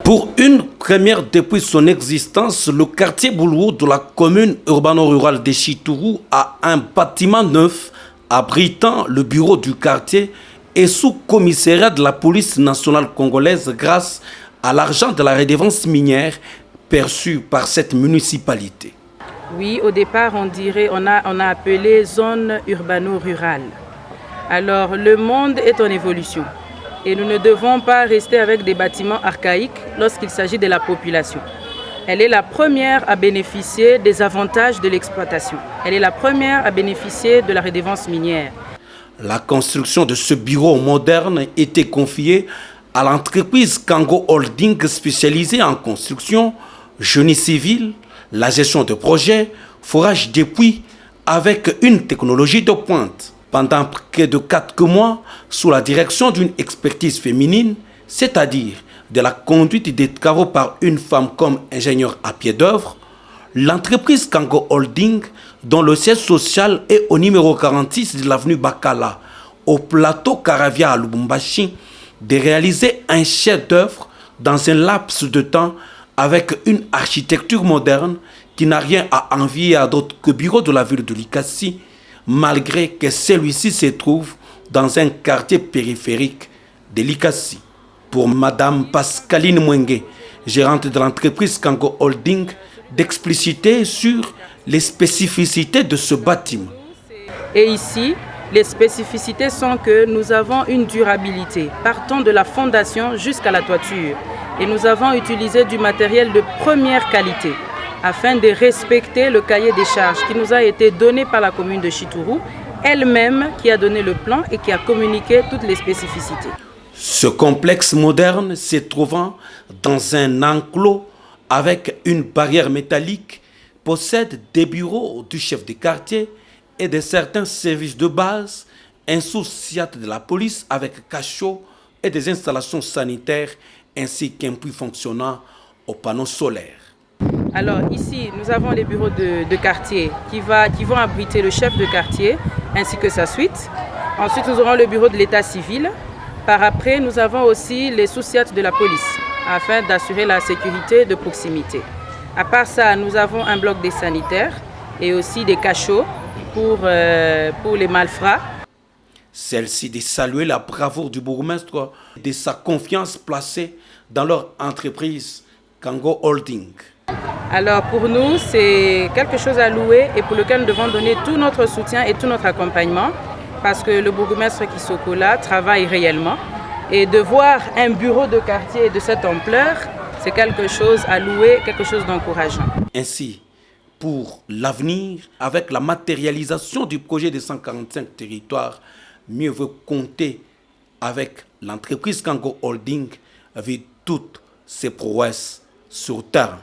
Pour une première depuis son existence, le quartier Boulouo de la commune urbano-rurale de Chitourou a un bâtiment neuf abritant le bureau du quartier et sous commissariat de la police nationale congolaise grâce à l'argent de la redevance minière perçue par cette municipalité. Oui, au départ, on a appelé zone urbano-rurale. Alors, le monde est en évolution et nous ne devons pas rester avec des bâtiments archaïques lorsqu'il s'agit de la population. Elle est la première à bénéficier des avantages de l'exploitation. Elle est la première à bénéficier de la redevance minière. La construction de ce bureau moderne était confiée à l'entreprise Kango Holding spécialisée en construction, génie civil, la gestion de projets, forage des puits avec une technologie de pointe. Pendant près de 4 mois, sous la direction d'une expertise féminine, c'est-à-dire de la conduite des travaux par une femme comme ingénieure à pied d'œuvre, l'entreprise Kango Holding, dont le siège social est au numéro 46 de l'avenue Bakala, au plateau Caravia à Lubumbashi, de réaliser un chef-d'œuvre dans un laps de temps avec une architecture moderne qui n'a rien à envier à d'autres que bureaux de la ville de Likasi, malgré que celui-ci se trouve dans un quartier périphérique de Likasi. Pour Madame Pascaline Mwenge, gérante de l'entreprise Kango Holding, d'expliciter sur les spécificités de ce bâtiment. Et ici, les spécificités sont que nous avons une durabilité, partant de la fondation jusqu'à la toiture. Et nous avons utilisé du matériel de première qualité afin de respecter le cahier des charges qui nous a été donné par la commune de Chitourou, elle-même qui a donné le plan et qui a communiqué toutes les spécificités. Ce complexe moderne se trouvant dans un enclos avec une barrière métallique possède des bureaux du chef de quartier et de certains services de base, un sous-SIAT de la police avec cachot et des installations sanitaires ainsi qu'un puits fonctionnant aux panneaux solaires. Alors ici, nous avons les bureaux de quartier qui vont abriter le chef de quartier ainsi que sa suite. Ensuite, nous aurons le bureau de l'état civil. Par après, nous avons aussi les sous-SIAT de la police afin d'assurer la sécurité de proximité. À part ça, nous avons un bloc des sanitaires et aussi des cachots pour les malfrats. Celle-ci de saluer la bravoure du bourgmestre de sa confiance placée dans leur entreprise Kango Holding. Alors pour nous, c'est quelque chose à louer et pour lequel nous devons donner tout notre soutien et tout notre accompagnement parce que le bourgmestre Kisokola travaille réellement et de voir un bureau de quartier de cette ampleur, c'est quelque chose à louer, quelque chose d'encourageant. Ainsi, pour l'avenir, avec la matérialisation du projet de 145 territoires, mieux vaut compter avec l'entreprise Kango Holding avec toutes ses prouesses sur terre.